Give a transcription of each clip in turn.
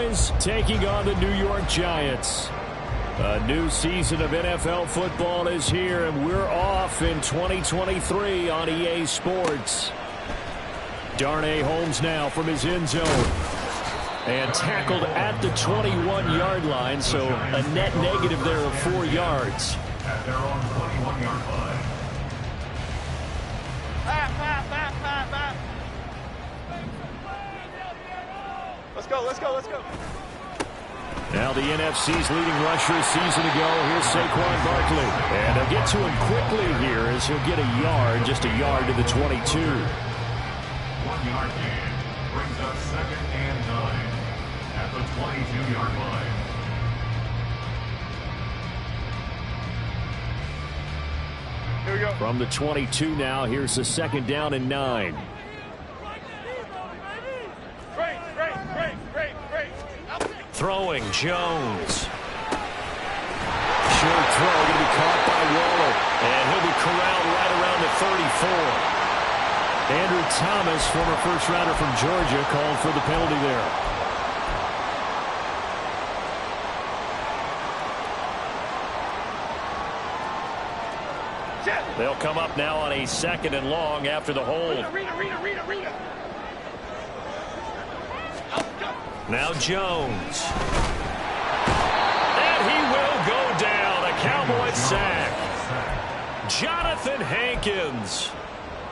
Cowboys taking on the New York Giants. A new season of NFL football is here, and we're off in 2023 on EA Sports. Darnay Holmes now from his end zone. And tackled at the 21-yard line, so a net negative there of 4 yards. At their own 21-yard line. Let's go. Now the NFC's leading rusher a season ago. Here's Saquon Barkley. And they'll get to him quickly here as he'll get a yard, just a yard to the 22. 1 yard gain brings up 2nd and 9 at the 22-yard line. Here we go. From the 22 now, here's the 2nd down and 9. Throwing Jones. Short throw going to be caught by Waller. And he'll be corralled right around the 34. Andrew Thomas, former first rounder from Georgia, called for the penalty there. They'll come up now on a 2nd and long after the hold. Rita. Now Jones. And he will go down. A Cowboys sack. Jonathan Hankins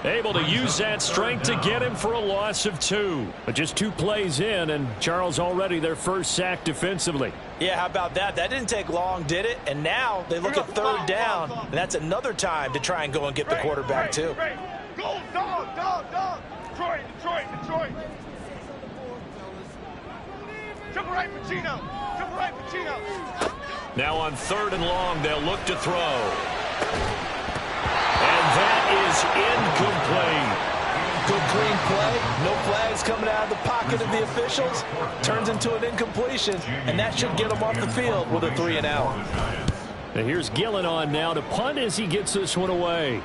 able to use that strength to get him for a loss of 2. But just 2 plays in, and Charles already their first sack defensively. Yeah, how about that? That didn't take long, did it? And now they look at 3rd down, and that's another time to try and go and get the quarterback, too. Go, dog. Detroit. Triple right, Pacino. Now on 3rd and long, they'll look to throw. And that is incomplete. Good clean play. No flags coming out of the pocket of the officials. Turns into an incompletion, and that should get them off the field with a 3 and out. Now here's Gillen on now to punt as he gets this one away.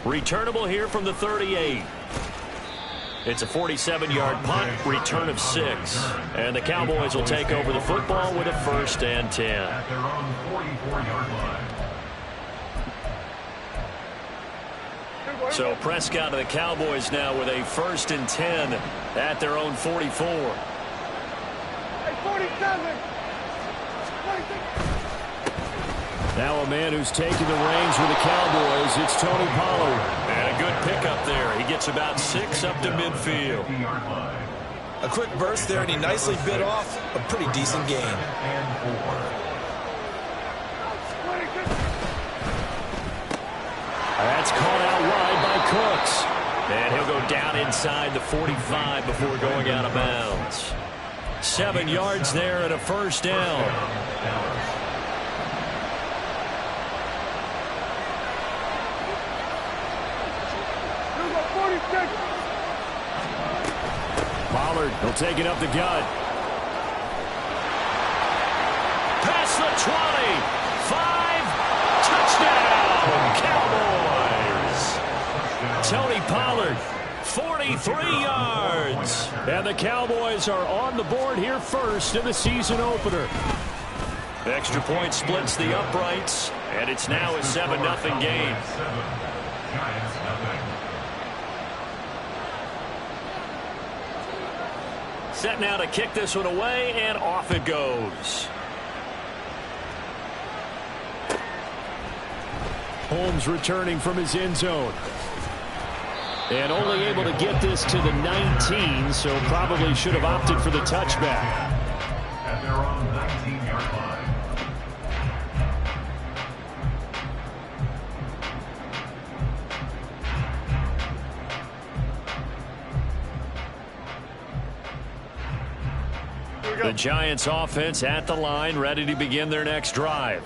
Returnable here from the 38. It's a 47-yard punt, return of 6. And the Cowboys will take over the football with a 1st and 10. At their own 44-yard line. So Prescott and the Cowboys now with a 1st and 10 at their own 44. Hey, 47. Now a man who's taken the reins with the Cowboys, it's Tony Pollard. And a good pickup there. He gets about 6 up to midfield. A quick burst there, and he nicely bit off a pretty decent gain. That's caught out wide by Cooks. And he'll go down inside the 45 before going out of bounds. 7 yards there and a 1st down. Pollard will take it up the gut. Past the 20. 5. Touchdown, Cowboys. Tony Pollard, 43 yards. And the Cowboys are on the board here first in the season opener. Extra point splits the uprights, and it's now a 7-0 game. Set now to kick this one away, and off it goes. Holmes returning from his end zone. And only able to get this to the 19, so probably should have opted for the touchback. At their own 19-yard line. The Giants offense at the line, ready to begin their next drive.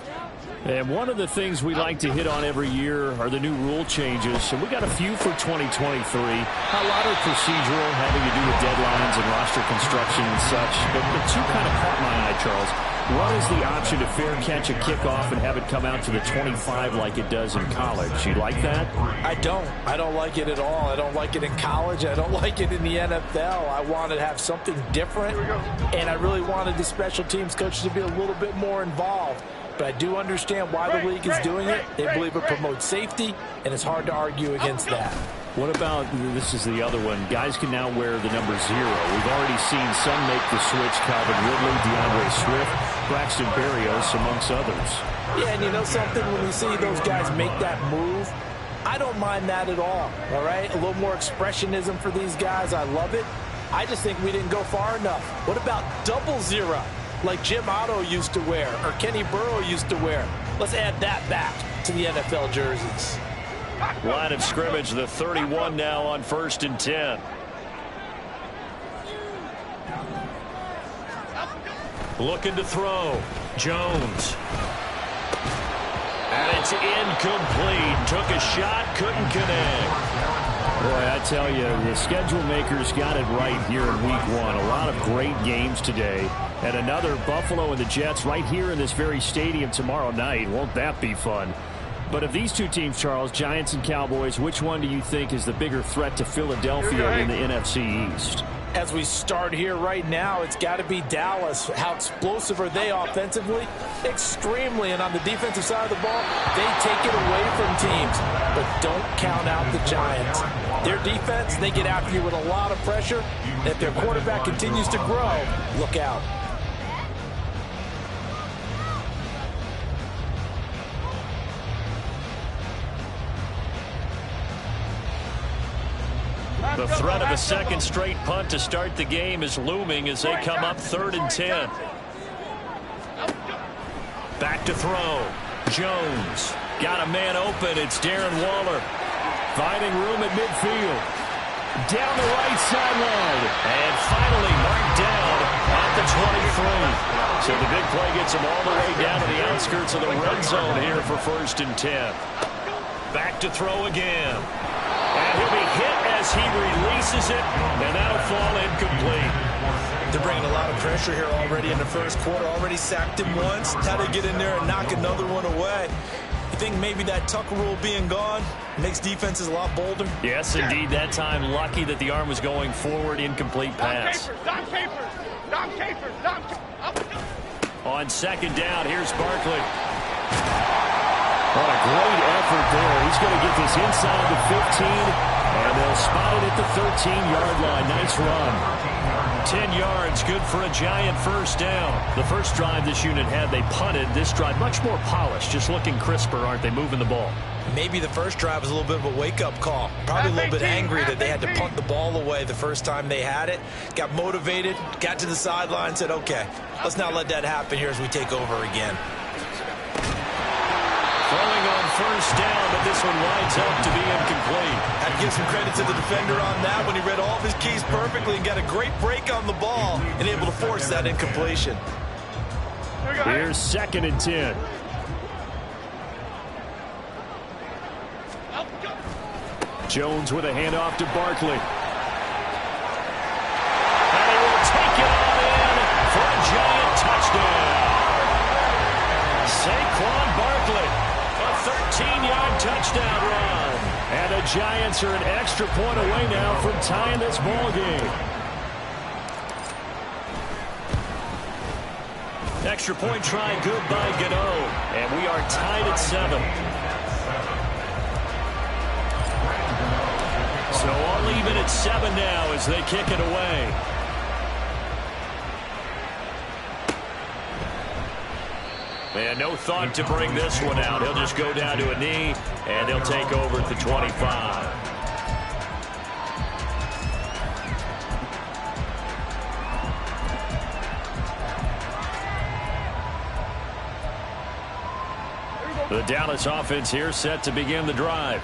And one of the things we like to hit on every year are the new rule changes. And we got a few for 2023. A lot are procedural, having to do with deadlines and roster construction and such. But the two kind of caught my eye, Charles. One is the option to fair catch a kickoff and have it come out to the 25 like it does in college. You like that? I don't. I don't like it at all. I don't like it in college. I don't like it in the NFL. I want to have something different. And I really wanted the special teams coaches to be a little bit more involved. But I do understand why the league is doing it. They believe it promotes safety, and it's hard to argue against that. What about, this is the other one, guys can now wear the number 0. We've already seen some make the switch, Calvin Ridley, DeAndre Swift, Braxton Berrios, amongst others. Yeah, and you know something, when we see those guys make that move, I don't mind that at all right? A little more expressionism for these guys. I love it. I just think we didn't go far enough. What about 00? Like Jim Otto used to wear, or Kenny Burrow used to wear. Let's add that back to the NFL jerseys. Line of scrimmage, the 31 now on 1st and 10. Looking to throw. Jones. And it's incomplete. Took a shot, couldn't connect. Boy, I tell you, the schedule makers got it right here in week 1. A lot of great games today. And another Buffalo and the Jets right here in this very stadium tomorrow night. Won't that be fun? But of these two teams, Charles, Giants and Cowboys, which one do you think is the bigger threat to Philadelphia in the NFC East? As we start here right now, it's got to be Dallas. How explosive are they offensively? Extremely. And on the defensive side of the ball, they take it away from teams. But don't count out the Giants. Their defense, they get after you with a lot of pressure. And if their quarterback continues to grow, look out. The threat of a second straight punt to start the game is looming as they come up 3rd and 10. Back to throw. Jones. Got a man open. It's Darren Waller. Finding room at midfield. Down the right sideline. And finally marked down at the 23. So the big play gets him all the way down to the outskirts of the red zone here for 1st and 10. Back to throw again. And he'll be hit as he releases it, and that'll fall incomplete. They're bringing a lot of pressure here already in the first quarter. Already sacked him once. Had to get in there and knock another one away. You think maybe that Tucker rule being gone makes defenses a lot bolder? Yes, indeed. That time, lucky that the arm was going forward. Incomplete pass. Dom Capers. On 2nd down, here's Barkley. What a great effort there. He's going to get this inside the 15, and they'll spot it at the 13-yard line. Nice run. 10 yards, good for a Giant first down. The first drive this unit had, they punted. This drive, much more polished, just looking crisper, aren't they, moving the ball? Maybe the first drive was a little bit of a wake-up call. Probably a little bit angry that they had to punt the ball away the first time they had it. Got motivated, got to the sideline, said, okay, let's not let that happen here as we take over again. Throwing on 1st down, but this one winds up to be incomplete. Had to give some credit to the defender on that when he read all of his keys perfectly and got a great break on the ball and able to force that incompletion. Here's 2nd and 10. Jones with a handoff to Barkley. And he will take it on in for a Giant touchdown. Saquon Barkley. 13-yard touchdown run. And the Giants are an extra point away now from tying this ball game. Extra point try good by Gano. And we are tied at 7. So all even at 7 now as they kick it away. And no thought to bring this one out. He'll just go down to a knee, and they'll take over at the 25. The Dallas offense here set to begin the drive.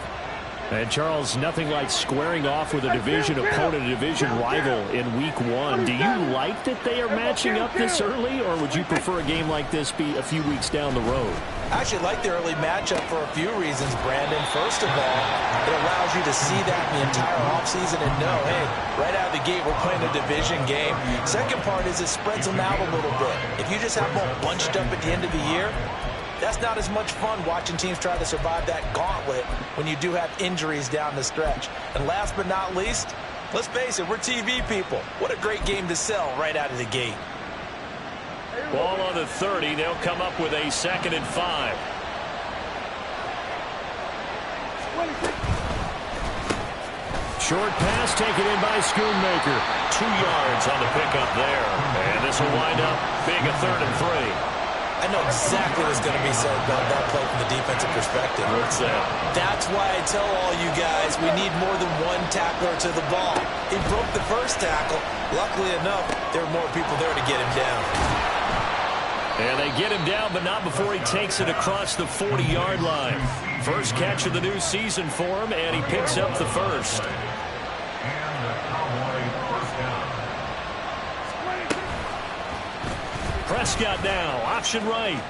And, Charles, nothing like squaring off with a division opponent, a division rival in Week 1. Do you like that they are matching up this early, or would you prefer a game like this be a few weeks down the road? I actually like the early matchup for a few reasons, Brandon. First of all, it allows you to see that in the entire offseason and know, hey, right out of the gate, we're playing a division game. Second part is it spreads them out a little bit. If you just have them all bunched up at the end of the year, that's not as much fun watching teams try to survive that gauntlet when you do have injuries down the stretch. And last but not least, let's face it, we're TV people. What a great game to sell right out of the gate. Ball on the 30. They'll come up with a 2nd and 5. Short pass taken in by Schoonmaker. 2 yards on the pickup there. And this will wind up being a 3rd and 3. I know exactly what's going to be said about that play from the defensive perspective. What's that? That's why I tell all you guys we need more than one tackler to the ball. He broke the first tackle. Luckily enough, there were more people there to get him down. And they get him down, but not before he takes it across the 40-yard line. First catch of the new season for him, and he picks up the first. Prescott now, option right.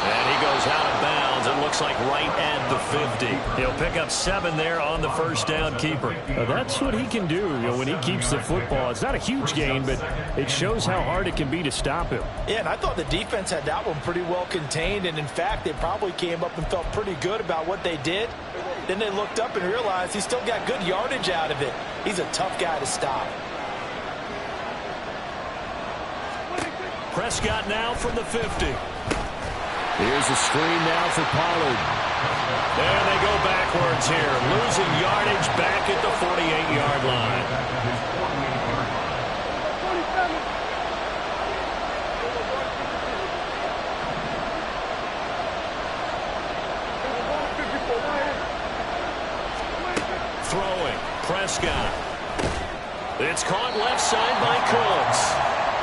And he goes out of bounds. It looks like right at the 50. He'll pick up 7 there on the first down keeper. That's what he can do, when he keeps the football. It's not a huge gain, but it shows how hard it can be to stop him. Yeah, and I thought the defense had that one pretty well contained. And, in fact, they probably came up and felt pretty good about what they did. Then they looked up and realized he still got good yardage out of it. He's a tough guy to stop. Prescott now from the 50. Here's a screen now for Pollard. And they go backwards here. Losing yardage back at the 48-yard line. Throwing. Prescott. It's caught left side by Cooks.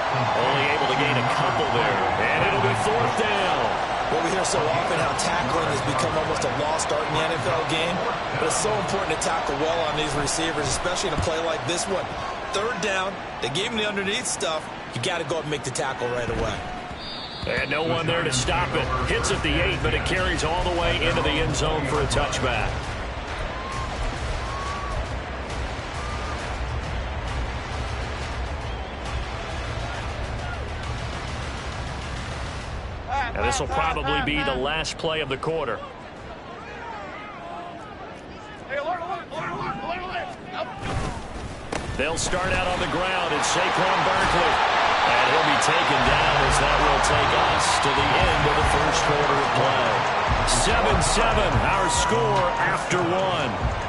Only able to gain a couple there. And it'll be 4th down. Well, we hear so often how tackling has become almost a lost art in the NFL game. But it's so important to tackle well on these receivers, especially in a play like this one. 3rd down, they gave him the underneath stuff. You got to go up and make the tackle right away. And no one there to stop it. Hits at the 8, but it carries all the way into the end zone for a touchback. And this will probably be the last play of the quarter. They'll start out on the ground. It's Saquon Barkley. And he'll be taken down as that will take us to the end of the first quarter of play. 7-7, our score after 1.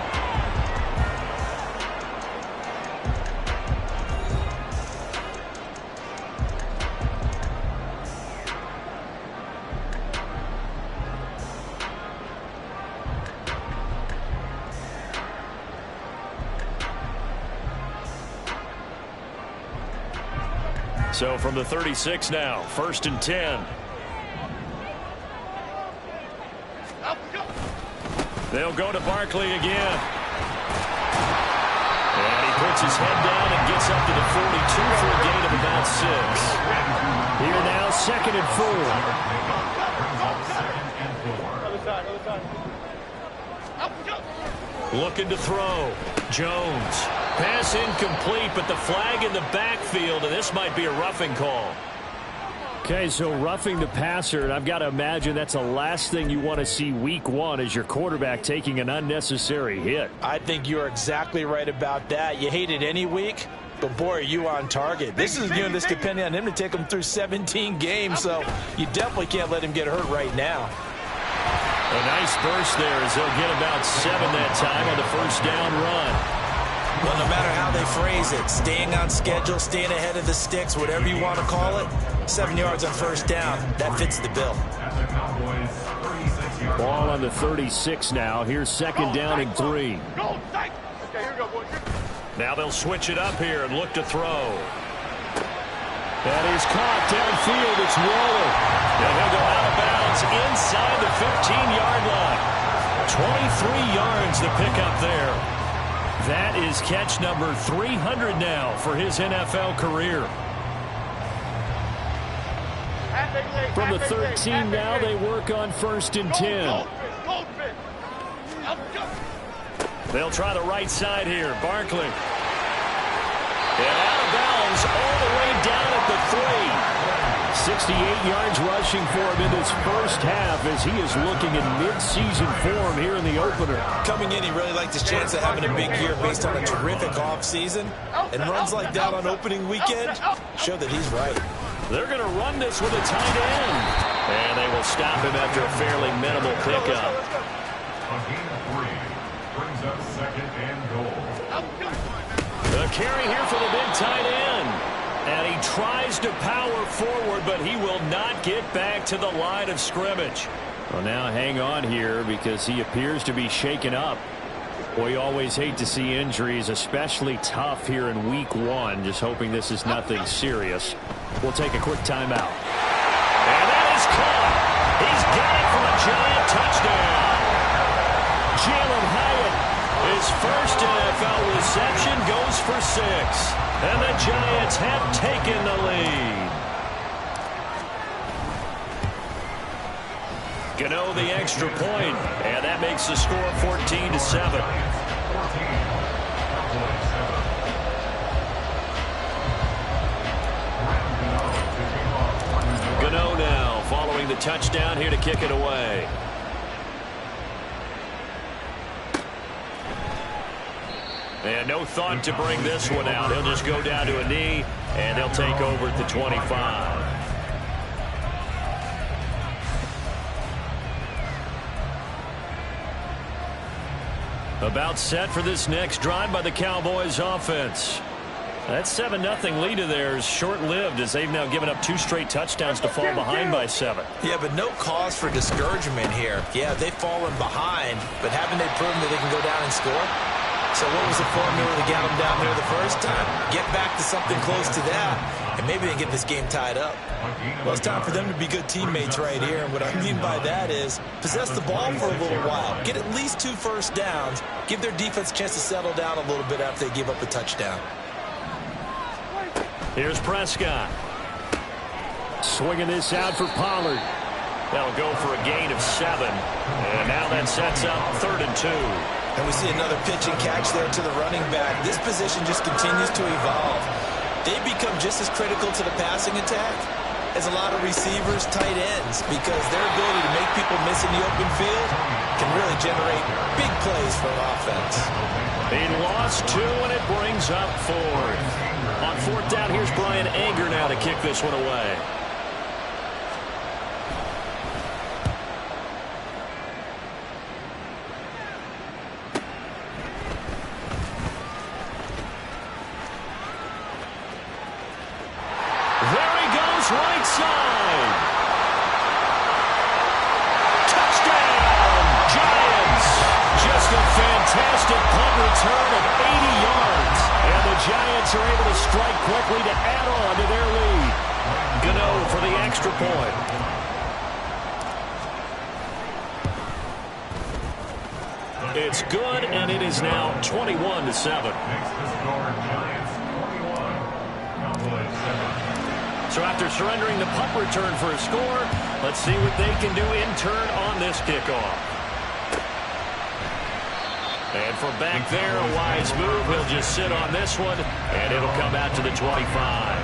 So from the 36 now, 1st and 10. They'll go to Barkley again. And he puts his head down and gets up to the 42 for a gain of about 6. Here now, 2nd and 4. Looking to throw. Jones. Pass incomplete, but the flag in the backfield, and this might be a roughing call. Okay, so roughing the passer, and I've got to imagine that's the last thing you want to see week 1 as your quarterback taking an unnecessary hit. I think you're exactly right about that. You hate it any week, but boy, are you on target. This is this depending on him to take him through 17 games, so you definitely can't let him get hurt right now. A nice burst there as they'll get about 7 that time on the first down run. Well, no matter how they phrase it, staying on schedule, staying ahead of the sticks, whatever you want to call it, 7 yards on first down, that fits the bill. Ball on the 36 now. Here's 2nd down and 3. Now they'll switch it up here and look to throw. That is caught downfield. It's Waller. And he'll go out of bounds inside the 15-yard line. 23 yards to pick up there. That is catch number 300 now for his NFL career. From the 13 now, they work on 1st and 10. They'll try the right side here. Barkley. And out of bounds all the way down at the 3. 68 yards rushing for him in this first half as he is looking in mid-season form here in the opener. Coming in, he really liked his chance of having a big year based on a terrific offseason. And runs like that on opening weekend show that he's right. They're going to run this with a tight end. And they will stop him after a fairly minimal pickup. A gain of 3 brings up 2nd and goal. The carry here for the big tight end. And he tries to power forward, but he will not get back to the line of scrimmage. Well, now hang on here because he appears to be shaken up. Boy, you always hate to see injuries, especially tough here in week 1. Just hoping this is nothing serious. We'll take a quick timeout. And that is caught. He's got it for a giant touchdown. Jalen Hyatt, his first NFL reception, goes for 6. And the Giants have taken the lead. Gano the extra point, and that makes the score 14-7. Gano now following the touchdown here to kick it away. And no thought to bring this one out. He'll just go down to a knee, and he'll take over at the 25. About set for this next drive by the Cowboys offense. That 7-0 lead of theirs short-lived as they've now given up 2 straight touchdowns to fall behind by 7. Yeah, but no cause for discouragement here. Yeah, they've fallen behind, but haven't they proven that they can go down and score? So what was the formula to get them down there the first time? Get back to something close to that, and maybe they get this game tied up. Well, it's time for them to be good teammates right here, and what I mean by that is possess the ball for a little while. Get at least 2 first downs. Give their defense a chance to settle down a little bit after they give up a touchdown. Here's Prescott. Swinging this out for Pollard. That'll go for a gain of 7. And now that sets up 3rd and 2. And we see another pitch and catch there to the running back. This position just continues to evolve. They become just as critical to the passing attack as a lot of receivers, tight ends, because their ability to make people miss in the open field can really generate big plays for an offense. He lost 2, and it brings up 4th. On 4th down, here's Brian Anger now to kick this one away. Right side. Touchdown, Giants. Just a fantastic punt return of 80 yards. And the Giants are able to strike quickly to add on to their lead. Gano for the extra point. It's good, and it is now 21-7. So after surrendering the punt return for a score, let's see what they can do in turn on this kickoff. And from back there, a wise move. He'll just sit on this one, and it'll come out to the 25.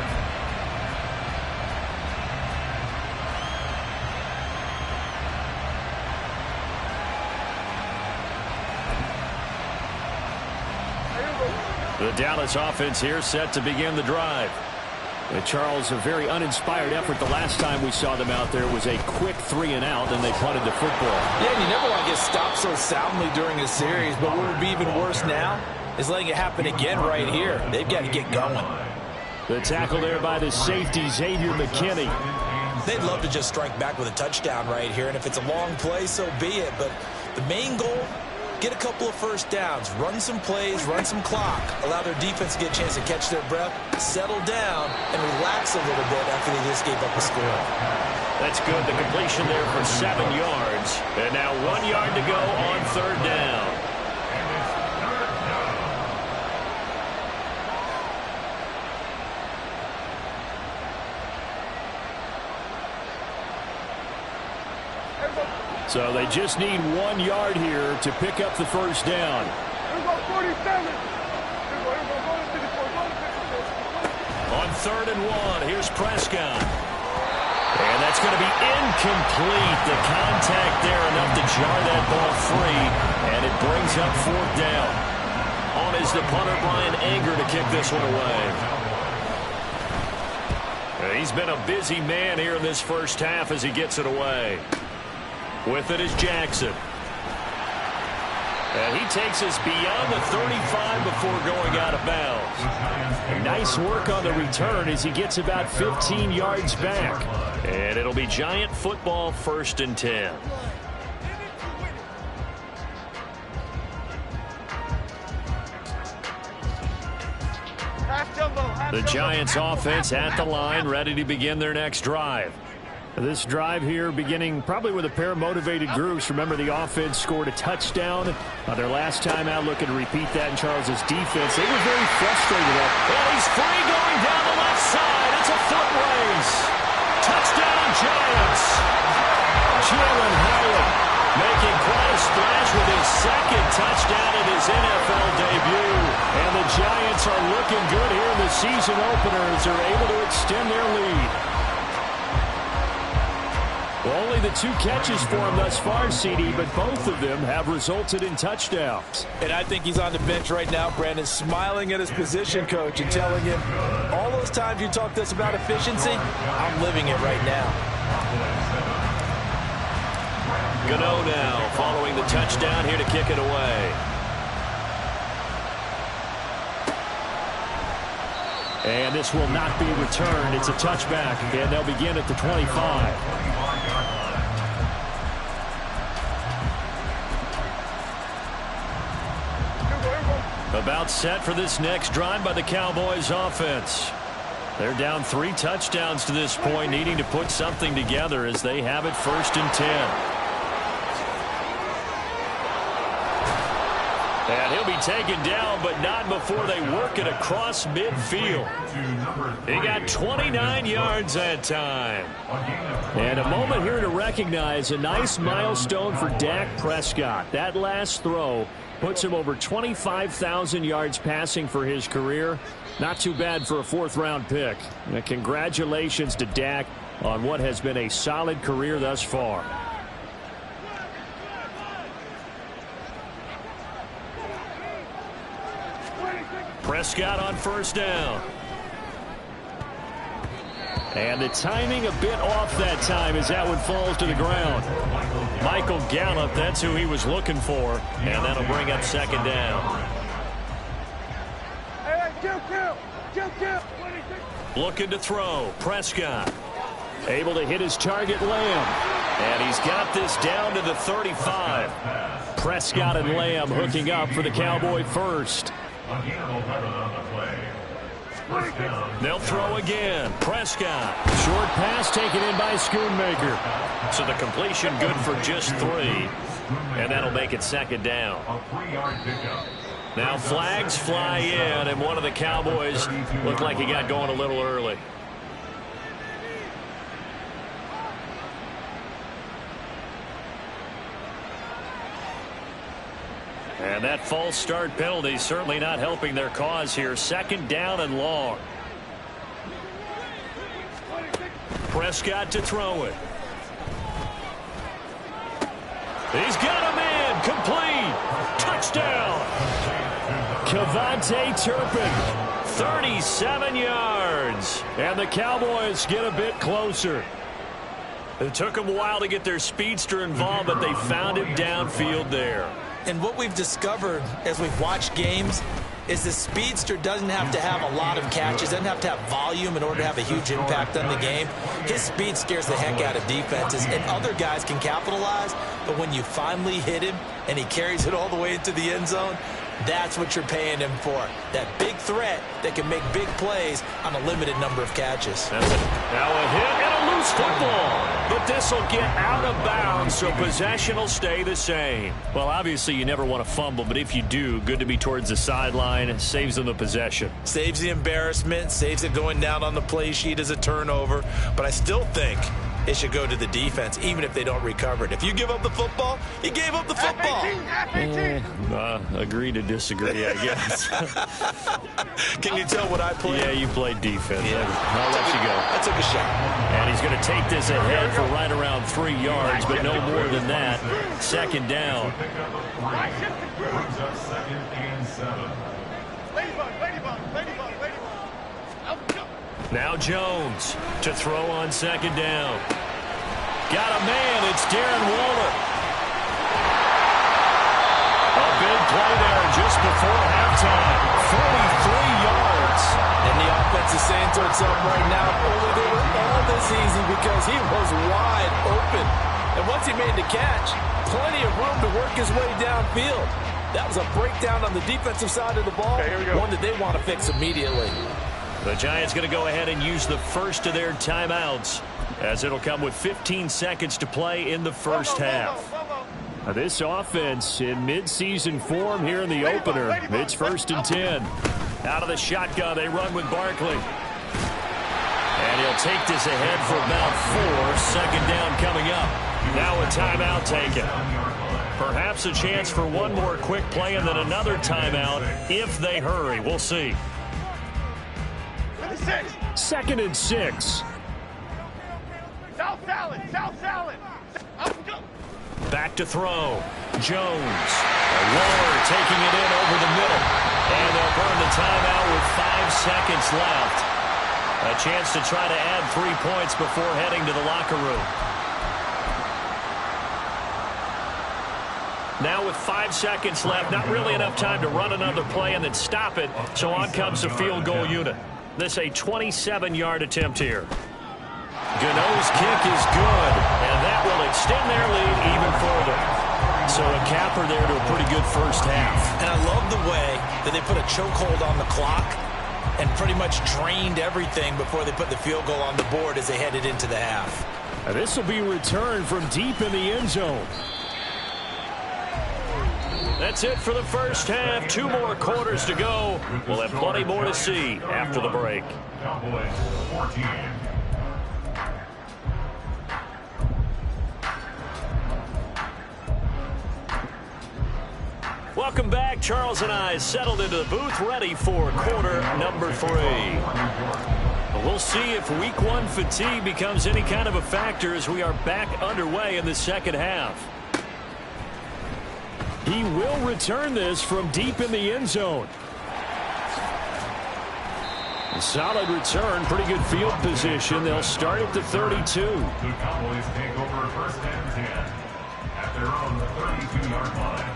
The Dallas offense here set to begin the drive. Charles, a very uninspired effort. The last time we saw them out there was a quick 3-and-out, and they punted the football. Yeah, and you never want to get stopped so soundly during a series, but what would be even worse now is letting it happen again right here. They've got to get going. The tackle there by the safety, Xavier McKinney. They'd love to just strike back with a touchdown right here, and if it's a long play, so be it. But the main goal, get a couple of first downs, run some plays, run some clock, allow their defense to get a chance to catch their breath, settle down, and relax a little bit after they just gave up a score. That's good. The completion there for 7 yards. And now 1 yard to go on 3rd down. So they just need 1 yard here to pick up the first down. On 3rd and 1, here's Prescott. And that's going to be incomplete. The contact there enough to jar that ball free. And it brings up 4th down. On is the punter, Brian Anger, to kick this one away. He's been a busy man here in this first half as he gets it away. With it is Jackson. And he takes us beyond the 35 before going out of bounds. Nice work on the return as he gets about 15 yards back. And it'll be Giant football, 1st and 10. The Giants offense at the line, ready to begin their next drive. This drive here beginning probably with a pair of motivated groups. Remember, the offense scored a touchdown on their last time out, looking to repeat that in Charles's defense. They were very frustrated. Well, he's free going down the left side. It's a foot race. Touchdown, Giants. Jalen Hyatt making quite a splash with his 2nd touchdown in his NFL debut. And the Giants are looking good here in the season opener as they're able to extend their lead. Well, only the 2 catches for him thus far, CD, but both of them have resulted in touchdowns. And I think he's on the bench right now, Brandon, smiling at his position coach and telling him, all those times you talked to us about efficiency, I'm living it right now. Gano now following the touchdown here to kick it away. And this will not be returned. It's a touchback, and they'll begin at the 25. About set for this next drive by the Cowboys offense. They're down 3 touchdowns to this point, needing to put something together as they have it 1st and 10. And he'll be taken down, but not before they work it across midfield. He got 29 yards that time. And a moment here to recognize a nice milestone for Dak Prescott. That last throw puts him over 25,000 yards passing for his career. Not too bad for a 4th-round pick. And congratulations to Dak on what has been a solid career thus far. Prescott on 1st down. And the timing a bit off that time as that one falls to the ground. Michael Gallup, that's who he was looking for. And that'll bring up 2nd down. Looking to throw. Prescott. Able to hit his target, Lamb. And he's got this down to the 35. Prescott and Lamb hooking up for the Cowboy 1st. They'll throw again. Prescott. Short pass taken in by Schoonmaker. So the completion good for just 3. And that'll make it 2nd down. Now flags fly in, and one of the Cowboys looked like he got going a little early. And that false start penalty certainly not helping their cause here. 2nd down and long. Prescott to throw it. He's got a man. Complete. Touchdown. Kevontae Turpin. 37 yards. And the Cowboys get a bit closer. It took them a while to get their speedster involved, but they found him downfield there. And what we've discovered as we've watched games is the speedster doesn't have to have a lot of catches, doesn't have to have volume in order to have a huge impact on the game. His speed scares the heck out of defenses, and other guys can capitalize, but when you finally hit him and he carries it all the way into the end zone, that's what you're paying him for. That big threat that can make big plays on a limited number of catches. Now a hit and a loose loose football. But this will get out of bounds, so possession will stay the same. Well, obviously, you never want to fumble, but if you do, good to be towards the sideline. It saves them the possession. Saves the embarrassment, saves it going down on the play sheet as a turnover. But I still think it should go to the defense, even if they don't recover it. If you give up the football, you gave up the football. Agree to disagree, I guess. Can you tell what I played? Yeah, you played defense. Yeah. I'll let you go. I took a shot. And he's going to take this ahead for right around 3 yards, but no more than that. Second down. Brings up 2nd and 7. Now Jones to throw on 2nd down. Got a man. It's Darren Waller. A big play there just before halftime. 43 yards. And the offense is saying to itself right now, only they were all this easy because he was wide open. And once he made the catch, plenty of room to work his way downfield. That was a breakdown on the defensive side of the ball, one that they want to fix immediately. The Giants going to go ahead and use the first of their timeouts, as it'll come with 15 seconds to play in the first half. Now this offense in midseason form here in the opener. It's 1st and 10. Out of the shotgun, they run with Barkley. And he'll take this ahead for about 4. 2nd down coming up. Now a timeout taken. Perhaps a chance for one more quick play and then another timeout if they hurry. We'll see. 2nd and 6. South salad. Back to throw. Jones. Waller taking it in over the middle. And they'll burn the timeout with 5 seconds left. A chance to try to add 3 points before heading to the locker room. Now with 5 seconds left, not really enough time to run another play and then stop it. So on comes the field goal unit. This a 27-yard attempt here. Gano's kick is good, and that will extend their lead even further. So a capper there to a pretty good first half. And I love the way that they put a chokehold on the clock and pretty much drained everything before they put the field goal on the board as they headed into the half. Now this will be returned from deep in the end zone. That's it for the first half. 2 more quarters to go. We'll have plenty more to see after the break. Cowboys 14. Welcome back. Charles and I settled into the booth, ready for quarter number 3. We'll see if week 1 fatigue becomes any kind of a factor as we are back underway in the second half. He will return this from deep in the end zone. A solid return, pretty good field position. They'll start at the 32. The Cowboys take over 1st and 10 at their own 32-yard line.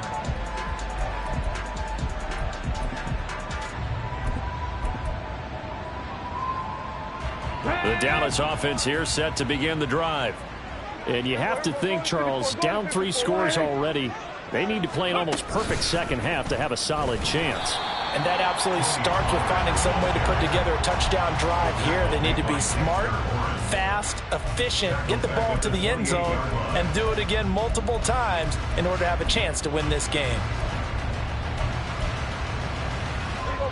The Dallas offense here set to begin the drive. And you have to think, Charles, down 3 scores already. They need to play an almost perfect second half to have a solid chance. And that absolutely starts with finding some way to put together a touchdown drive here. They need to be smart, fast, efficient, get the ball to the end zone, and do it again multiple times in order to have a chance to win this game.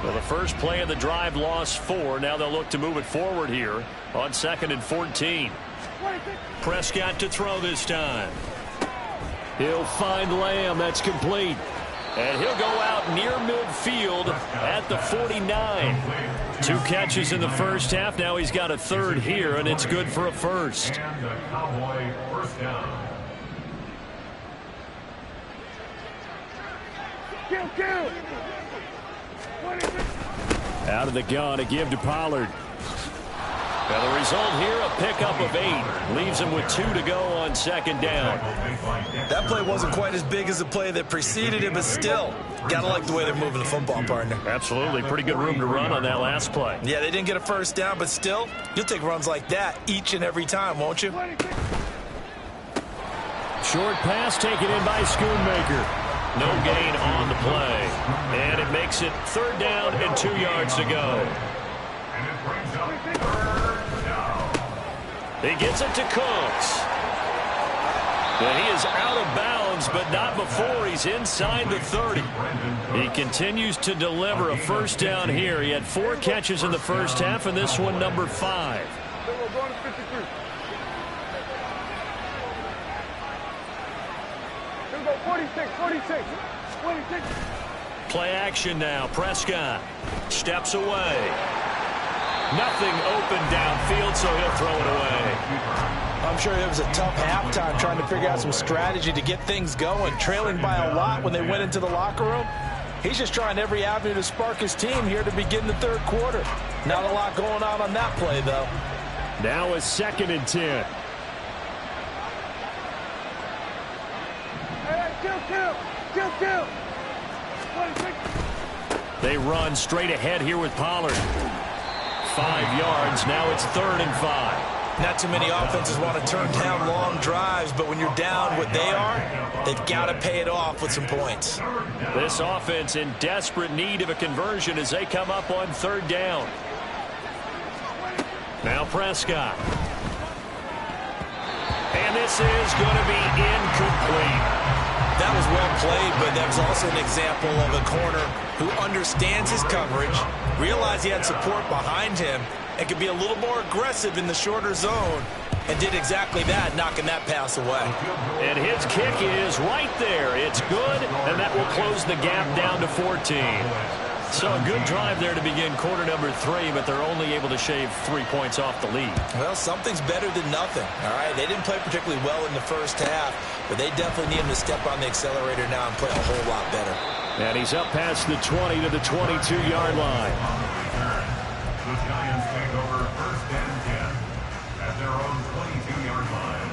Well, the first play of the drive lost 4. Now they'll look to move it forward here on 2nd and 14. Prescott to throw this time. He'll find Lamb. That's complete. And he'll go out near midfield at the 49. 2 catches in the first half. Now he's got a 3rd here, and it's good for a first. And the Cowboy first down. Out of the gun, a give to Pollard. Now the result here, a pickup of 8. Leaves him with 2 to go on 2nd down. That play wasn't quite as big as the play that preceded it, but still, gotta like the way they're moving the football, partner. Absolutely. Pretty good room to run on that last play. Yeah, they didn't get a first down, but still, you'll take runs like that each and every time, won't you? Short pass taken in by Schoonmaker. No gain on the play. And it makes it 3rd down and 2 yards to go. And it brings up 3rd down. He gets it to Cooks. And he is out of bounds, but not before he's inside the 30. He continues to deliver a first down here. He had 4 catches in the first half, and this one number 5. Here we go, 46. Play action now. Prescott steps away. Nothing open downfield, so he'll throw it away. I'm sure it was a tough halftime trying to figure out some strategy to get things going. Trailing by a lot when they went into the locker room. He's just trying every avenue to spark his team here to begin the third quarter. Not a lot going on that play, though. Now a 2nd and 10. Kill. They run straight ahead here with Pollard. 5 yards. Now it's 3rd and 5. Not too many offenses want to turn down long drives, but when you're down what they are, they've got to pay it off with some points. This offense in desperate need of a conversion as they come up on 3rd down. Now Prescott. And this is going to be incomplete. That was well played, but that was also an example of a corner who understands his coverage, realized he had support behind him, and could be a little more aggressive in the shorter zone, and did exactly that, knocking that pass away. And his kick is right there. It's good, and that will close the gap down to 14. So a good drive there to begin quarter number 3, but they're only able to shave 3 points off the lead. Well, something's better than nothing, all right? They didn't play particularly well in the first half, but they definitely need him to step on the accelerator now and play a whole lot better. And he's up past the 20 to the 22-yard line. The Giants take over 1st and 10 at their own 22-yard line.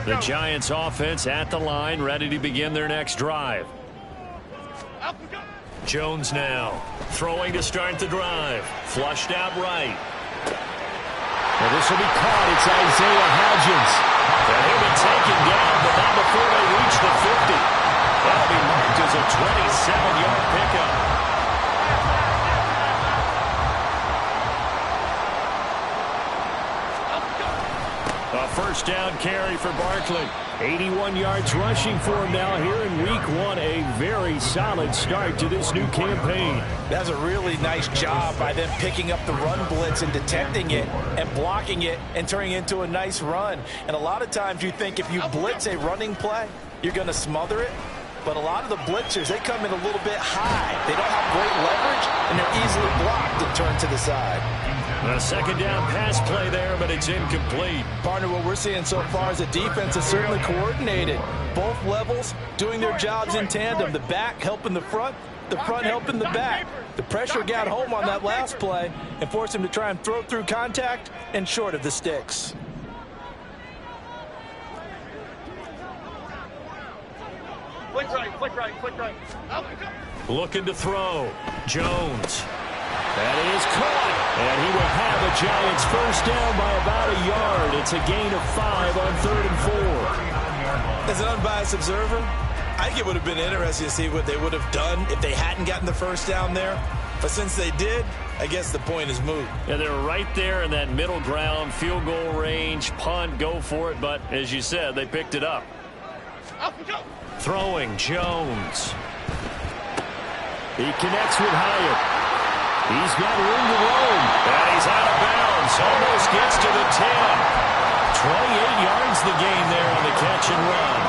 The Giants offense at the line, ready to begin their next drive. Jones now throwing to start the drive. Flushed out right. Well, this will be caught. It's Isaiah Hodgins. And he'll be taken down, but not before they reach the 50. That'll be marked as a 27-yard pickup. A first down carry for Barkley. 81 yards rushing for him now here in week 1. A very solid start to this new campaign. That's a really nice job by them picking up the run blitz and detecting it and blocking it and turning it into a nice run. And a lot of times you think if you blitz a running play, you're going to smother it. But a lot of the blitzers, they come in a little bit high. They don't have great leverage, and they're easily blocked and turned to the side. A second down pass play there, but it's incomplete. Partner, what we're seeing so far is the defense is certainly coordinated. Both levels doing their jobs in tandem. The back helping the front helping the back. The pressure got home on that last play and forced him to try and throw through contact and short of the sticks. Flick right. Looking to throw. Jones. That is caught. And he will have the Giants first down by about a yard. It's a gain of 5 on 3rd and 4. As an unbiased observer, I think it would have been interesting to see what they would have done if they hadn't gotten the first down there. But since they did, I guess the point is moot. And they're right there in that middle ground, field goal range, punt, go for it. But as you said, they picked it up. Throwing, Jones. He connects with Hyatt. He's got room to roam. And he's out of bounds. Almost gets to the 10. 28 yards the gain there on the catch and run.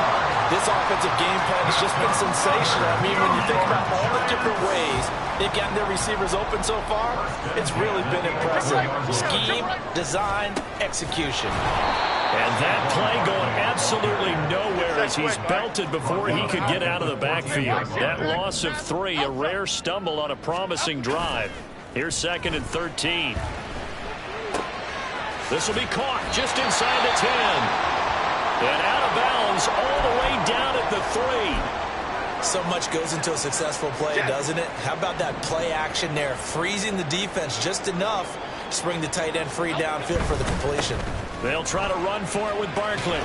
This offensive game plan has just been sensational. I mean, when you think about all the different ways they've gotten their receivers open so far, it's really been impressive. Scheme, design, execution. And that play going absolutely nowhere as he's belted before he could get out of the backfield. That loss of 3, a rare stumble on a promising drive. Here's 2nd and 13. This will be caught just inside the 10. And out of bounds all the way down at the 3. So much goes into a successful play, doesn't it? How about that play action there, freezing the defense just enough to bring the tight end free downfield for the completion. They'll try to run for it with Barkley.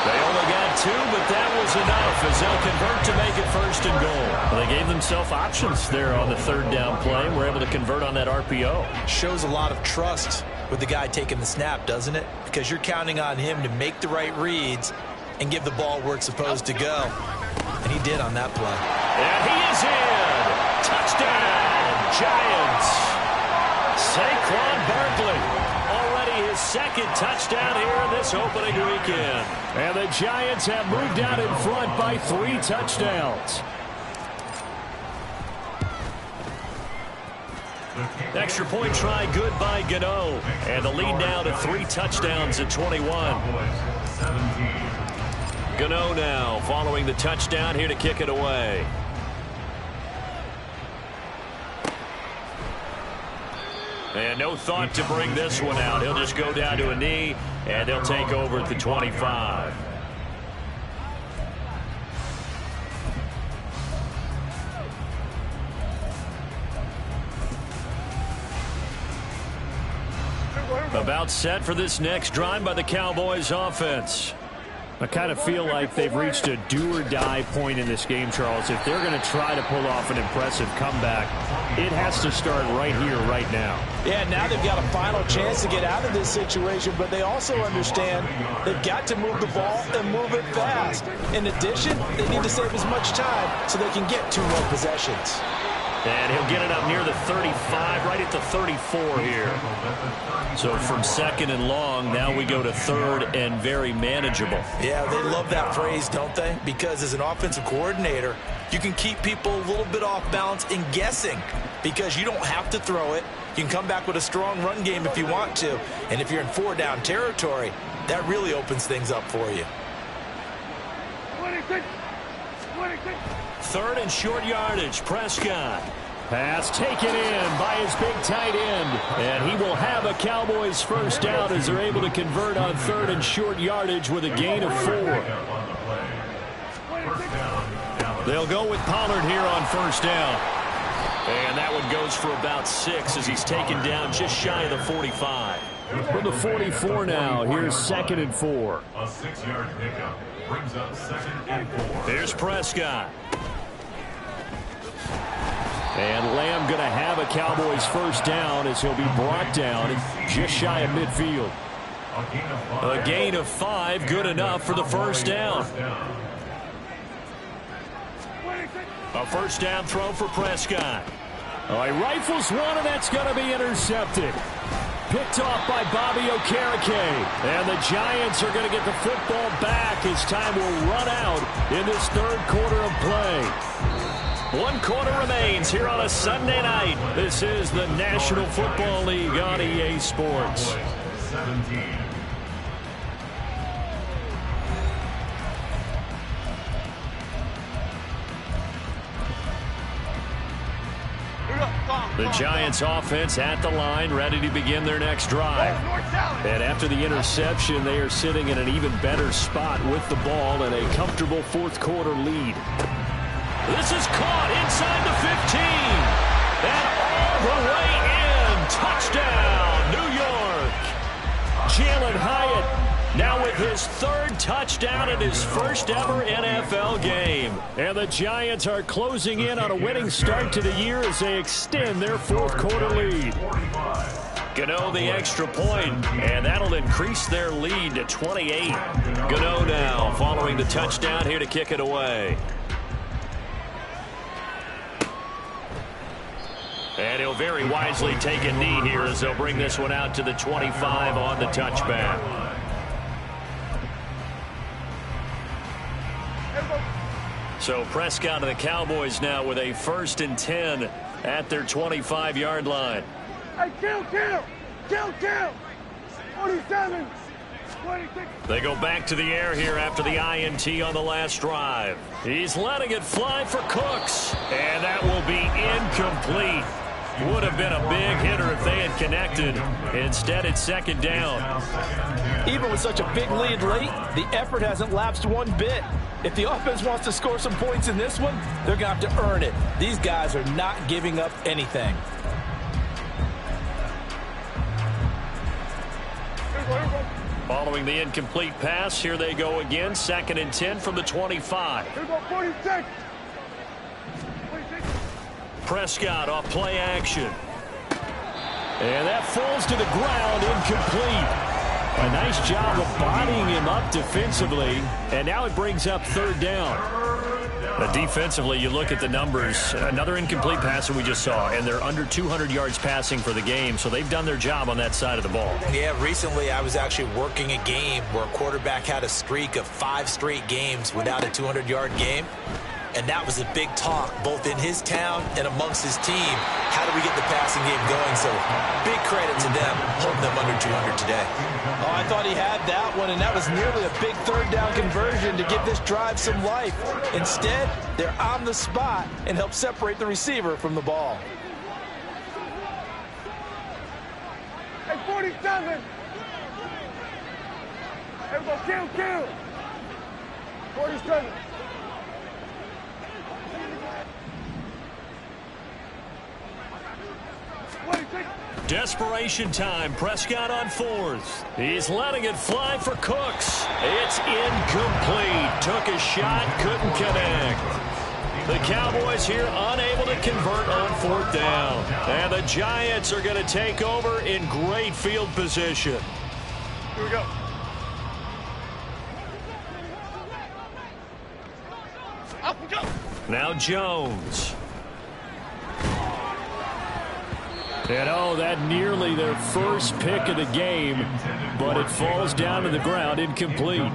They only got 2, but that was enough as they'll convert to make it 1st and goal. Well, they gave themselves options there on the 3rd down play and were able to convert on that RPO. Shows a lot of trust with the guy taking the snap, doesn't it? Because you're counting on him to make the right reads and give the ball where it's supposed to go. And he did on that play. And he is in. Touchdown, Giants. Saquon Barkley. Already his 2nd touchdown here in this opening weekend. And the Giants have moved out in front by 3 touchdowns. Extra point try good by Gano. And the lead now to 3 touchdowns at 21. Gano now following the touchdown here to kick it away. And no thought to bring this one out. He'll just go down to a knee, and they'll take over at the 25. About set for this next drive by the Cowboys offense. I kind of feel like they've reached a do-or-die point in this game, Charles. If they're going to try to pull off an impressive comeback, it has to start right here, right now. Yeah, now they've got a final chance to get out of this situation, but they also understand they've got to move the ball and move it fast. In addition, they need to save as much time so they can get 2 more possessions. And he'll get it up near the 35, right at the 34 here. So from 2nd and long, now we go to 3rd and very manageable. Yeah, they love that phrase, don't they? Because as an offensive coordinator, you can keep people a little bit off balance and guessing because you don't have to throw it. You can come back with a strong run game if you want to. And if you're in 4-down territory, that really opens things up for you. 26. 3rd and short yardage. Prescott. Pass taken in by his big tight end. And he will have a Cowboys 1st down as they're able to convert on 3rd and short yardage with a gain of 4. They'll go with Pollard here on 1st down. And that one goes for about 6 as he's taken down just shy of the 45. From the 44 now, here's 2nd and 4. A 6-yard pickup brings up 2nd and 4. Here's Prescott. And Lamb going to have a Cowboys 1st down as he'll be brought down just shy of midfield. A gain of 5, good enough for the 1st down. A 1st down throw for Prescott. Oh, he rifles one, and that's going to be intercepted. Picked off by Bobby Okereke. And the Giants are going to get the football back as time will run out in this 3rd quarter of play. 1 quarter remains here on a Sunday night. This is the National Football League on EA Sports. 17. The Giants offense at the line, ready to begin their next drive. And after the interception, they are sitting in an even better spot with the ball and a comfortable 4th quarter lead. This is caught inside the 15. And all the way in. Touchdown, New York. Jalen Hyatt now with his 3rd touchdown in his 1st ever NFL game. And the Giants are closing in on a winning start to the year as they extend their 4th quarter lead. Gano the extra point, and that'll increase their lead to 28. Gano now following the touchdown here to kick it away. And he'll very wisely take a knee here as they'll bring this one out to the 25 on the touchback. So Prescott and the Cowboys now with a 1st and 10 at their 25-yard line. Hey, kill! 47. 26. They go back to the air here after the INT on the last drive. He's letting it fly for Cooks. And that will be incomplete. Would have been a big hitter if they had connected. Instead, it's 2nd down. Even with such a big lead late, the effort hasn't lapsed one bit. If the offense wants to score some points in this one, they're going to have to earn it. These guys are not giving up anything. Following the incomplete pass, here they go again. 2nd and 10 from the 25. Here we go, 46. Prescott off play action. And that falls to the ground, incomplete. A nice job of bodying him up defensively. And now it brings up 3rd down. But defensively, you look at the numbers. Another incomplete pass that we just saw, and they're under 200 yards passing for the game, so they've done their job on that side of the ball. Yeah, recently I was actually working a game where a quarterback had a streak of 5 straight games without a 200-yard game. And that was a big talk, both in his town and amongst his team. How do we get the passing game going? So big credit to them, holding them under 200 today. Oh, I thought he had that one, and that was nearly a big 3rd down conversion to give this drive some life. Instead, they're on the spot and help separate the receiver from the ball. Hey, 47. Here we go, kill. 47. Desperation time. Prescott on 4th. He's letting it fly for Cooks. It's incomplete. Took a shot, couldn't connect. The Cowboys here unable to convert on 4th down. And the Giants are going to take over in great field position. Here we go. Up we go. Now Jones. And oh, that nearly their first pick of the game, but it falls down to the ground, incomplete.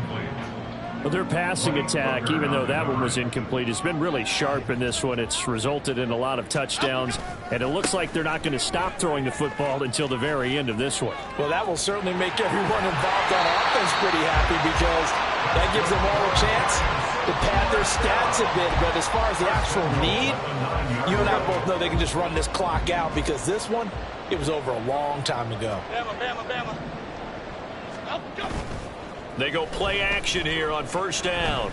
But their passing attack, even though that one was incomplete, has been really sharp in this one. It's resulted in a lot of touchdowns, and it looks like they're not going to stop throwing the football until the very end of this one. Well, that will certainly make everyone involved on offense pretty happy, because that gives them all a chance to pad their stats a bit. But as far as the actual need, you and I both know they can just run this clock out, because this one, it was over a long time ago. Bama. Up we go. They go play action here on 1st down.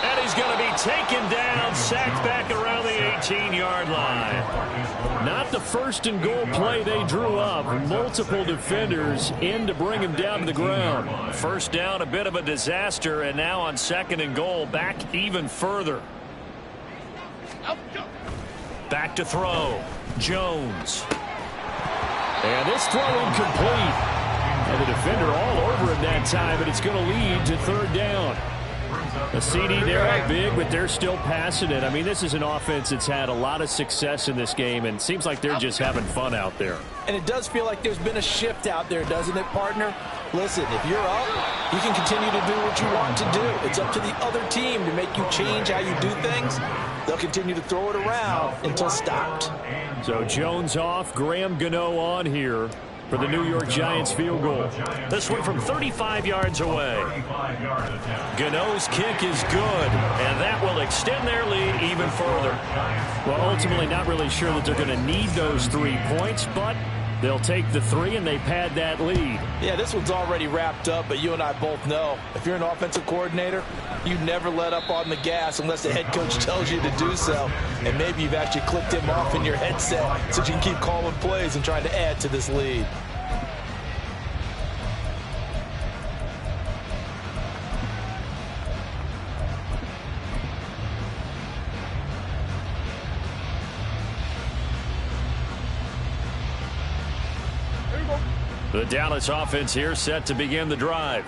And he's going to be taken down, sacked back around the 18-yard line. Not the 1st and goal play they drew up. Multiple defenders in to bring him down to the ground. 1st down, a bit of a disaster, and now on 2nd and goal, back even further. Back to throw. Jones. And this throw incomplete. And the defender all over him that time, but it's going to lead to 3rd down. A CD, they're up big, but they're still passing it. I mean, this is an offense that's had a lot of success in this game, and it seems like they're just having fun out there. And it does feel like there's been a shift out there, doesn't it, partner? Listen, if you're up, you can continue to do what you want to do. It's up to the other team to make you change how you do things. They'll continue to throw it around until stopped. So Jones off, Graham Gano on here for the New York Giants field goal. This one from 35 yards away. Gano's kick is good, and that will extend their lead even further. Well, ultimately not really sure that they're going to need those 3 points, but they'll take the 3 and they pad that lead. Yeah, this one's already wrapped up, but you and I both know if you're an offensive coordinator, you never let up on the gas unless the head coach tells you to do so. And maybe you've actually clicked him off in your headset so you can keep calling plays and trying to add to this lead. The Dallas offense here set to begin the drive.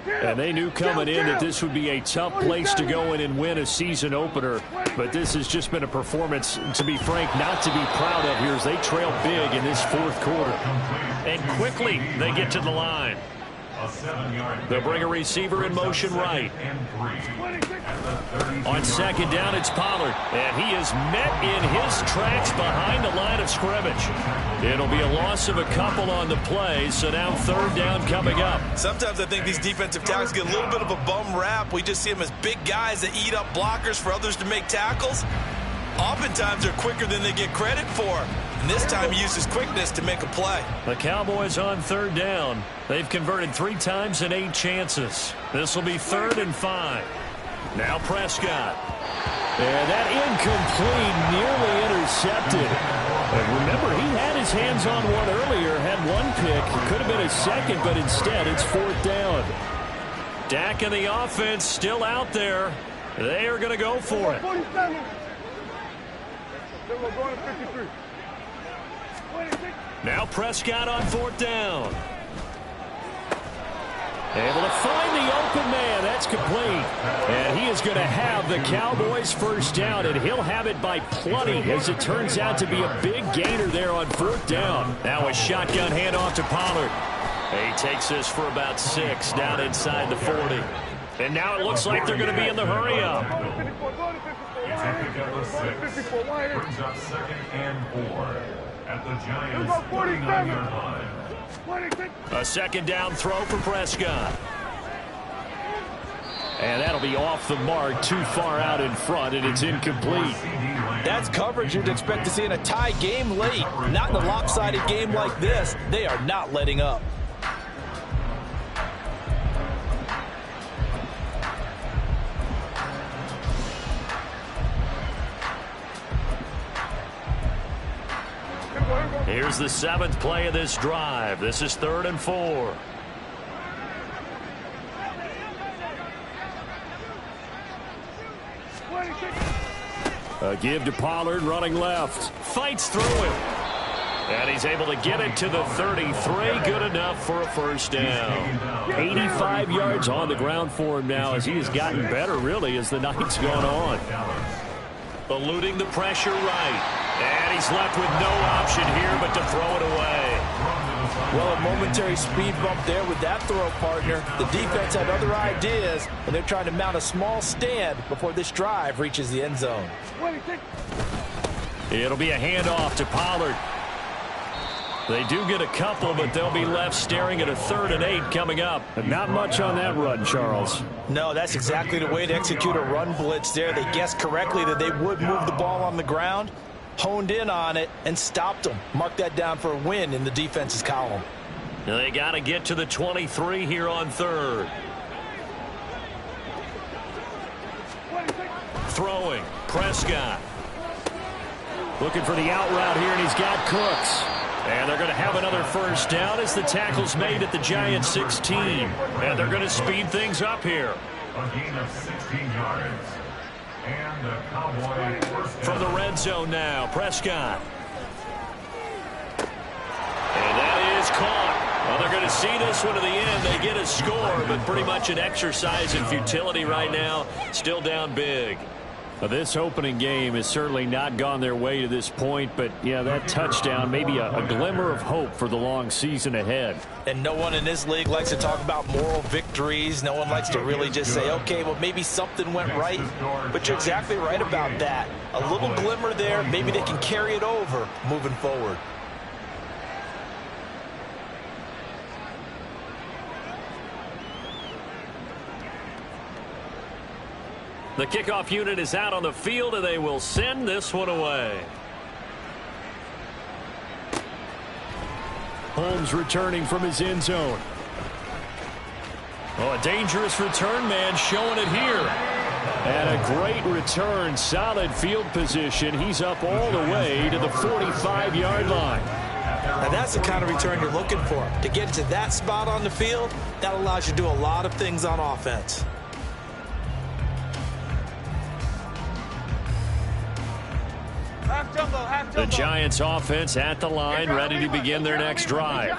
And they knew coming in that this would be a tough place to go in and win a season opener. But this has just been a performance, to be frank, not to be proud of here as they trail big in this 4th quarter. And quickly they get to the line. They'll bring a receiver in motion right. On 2nd down, it's Pollard. And he is met in his tracks behind the line of scrimmage. It'll be a loss of a couple on the play, so now 3rd down coming up. Sometimes I think these defensive tackles get a little bit of a bum rap. We just see them as big guys that eat up blockers for others to make tackles. Oftentimes they're quicker than they get credit for. And this time he used his quickness to make a play. The Cowboys on 3rd down. They've converted 3 times in 8 chances. This will be 3rd and 5. Now Prescott. And that incomplete, nearly intercepted. And remember, he had his hands on one earlier, had one pick. Could have been a second, but instead it's 4th down. Dak and the offense still out there. They are going to go for it. 47. They're going to 53. Now Prescott on 4th down. Able to find the open man. That's complete. And he is going to have the Cowboys first down, and he'll have it by plenty, as it turns out to be a big gainer there on 4th down. Now a shotgun handoff to Pollard. He takes this for about 6 down inside the 40. And now it looks like they're going to be in the hurry-up. It's a pick up of 6. Brings up 2nd and 4 at the Giants' 49-yard line. A 2nd down throw for Prescott. And that'll be off the mark, too far out in front, and it's incomplete. That's coverage you'd expect to see in a tie game late. Not in a lopsided game like this. They are not letting up. Here's the 7th play of this drive. This is 3rd and 4. A give to Pollard, running left. Fights through him. And he's able to get it to the 33. Good enough for a first down. 85 yards on the ground for him now, as he has gotten better, really, as the night's gone on. Eluding the pressure right. And he's left with no option here but to throw it away. Well, a momentary speed bump there with that throw, partner. The defense had other ideas, and they're trying to mount a small stand before this drive reaches the end zone. It'll be a handoff to Pollard. They do get a couple, but they'll be left staring at a 3rd and 8 coming up. Not much on that run, Charles. No, that's exactly the way to execute a run blitz there. They guessed correctly that they would move the ball on the ground, honed in on it, and stopped them. Mark that down for a win in the defense's column. They got to get to the 23 here on 3rd. Throwing, Prescott. Looking for the out route here, and he's got Cooks. And they're going to have another first down as the tackle's made at the Giants' 16. And they're going to speed things up here. A gain of 16 yards. And the Cowboy first down. From the red zone now, Prescott. And that is caught. Well, they're going to see this one to the end. They get a score, but pretty much an exercise in futility right now. Still down big. Well, this opening game has certainly not gone their way to this point, but, yeah, that touchdown, maybe a glimmer of hope for the long season ahead. And no one in this league likes to talk about moral victories. No one likes to really just say, okay, well, maybe something went right. But you're exactly right about that. A little glimmer there. Maybe they can carry it over moving forward. The kickoff unit is out on the field, and they will send this one away. Holmes returning from his end zone. Oh, a dangerous return man showing it here. And a great return, solid field position. He's up all the way to the 45-yard line. Now that's the kind of return you're looking for. To get to that spot on the field, that allows you to do a lot of things on offense. The Giants offense at the line, ready to begin their next drive.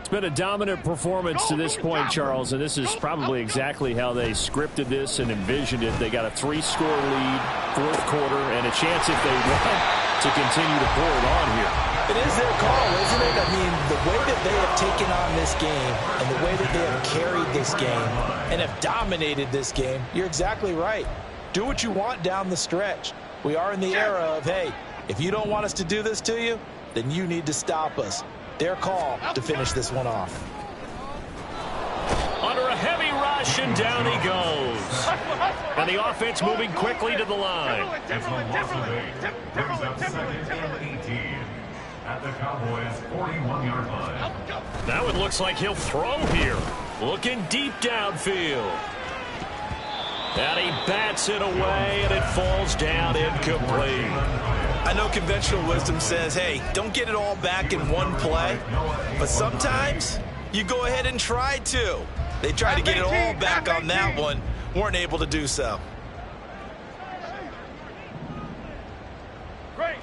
It's been a dominant performance to this point, Charles, and this is probably exactly how they scripted this and envisioned it. They got a 3-score lead, 4th quarter, and a chance if they want to continue to pour it on here. It is their call, isn't it? I mean, the way that they have taken on this game and the way that they have carried this game and have dominated this game, you're exactly right. Do what you want down the stretch. We are in the era of, hey, if you don't want us to do this to you, then you need to stop us. Their call to finish this one off. Under a heavy rush, and down he goes. And the offense moving quickly to the line. It's a loss of 8. Brings up 2nd and 18 at the Cowboys' 41-yard line. Now it looks like he'll throw here. Looking deep downfield. And he bats it away, and it falls down incomplete. I know conventional wisdom says, hey, don't get it all back in one play. But sometimes you go ahead and try to. They tried to get it all back on that one. Weren't able to do so. Great.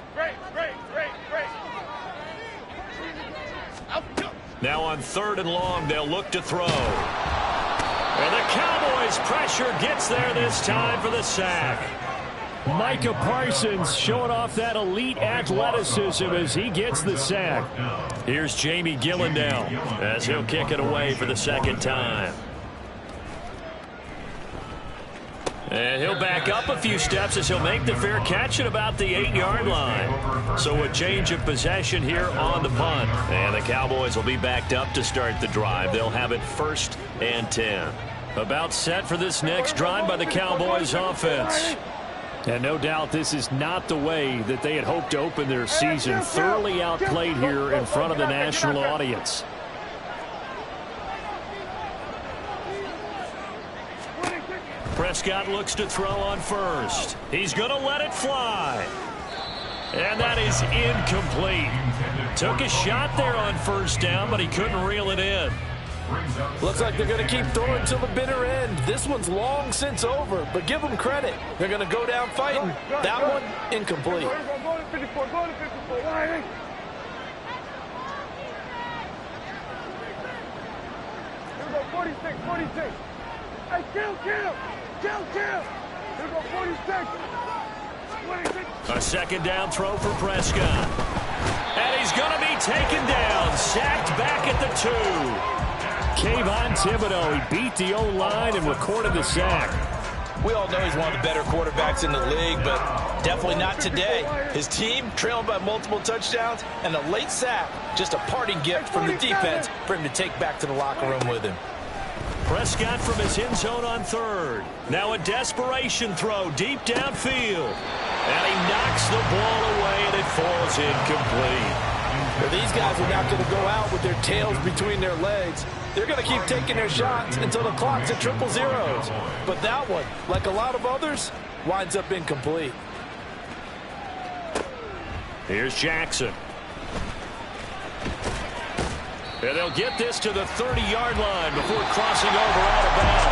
Now on 3rd and long, they'll look to throw. And the Cowboys' pressure gets there this time for the sack. Micah Parsons showing off that elite athleticism as he gets the sack. Here's Jamie Gillen as he'll kick it away for the 2nd time. And he'll back up a few steps as he'll make the fair catch at about the 8-yard line. So a change of possession here on the punt. And the Cowboys will be backed up to start the drive. They'll have it 1st and 10. About set for this next drive by the Cowboys offense. And no doubt this is not the way that they had hoped to open their season. Thoroughly outplayed here in front of the national audience. Prescott looks to throw on 1st. He's going to let it fly. And that is incomplete. Took a shot there on 1st down, but he couldn't reel it in. Looks like they're going to keep throwing till the bitter end. This one's long since over, but give them credit. They're going to go down fighting. That one, incomplete. Go to 54. Why? Here we go, 46. Hey, kill. Here we go, 46. 26. A 2nd down throw for Prescott. And he's going to be taken down. Sacked back at the 2. Kayvon Thibodeau, he beat the O-line and recorded the sack. We all know he's one of the better quarterbacks in the league, but definitely not today. His team trailing by multiple touchdowns, and a late sack, just a parting gift from the defense for him to take back to the locker room with him. Prescott from his end zone on 3rd. Now a desperation throw deep downfield. And he knocks the ball away, and it falls incomplete. Well, these guys are not going to go out with their tails between their legs. They're going to keep taking their shots until the clock's at 000. But that one, like a lot of others, winds up incomplete. Here's Jackson. And they'll get this to the 30-yard line before crossing over out of bounds.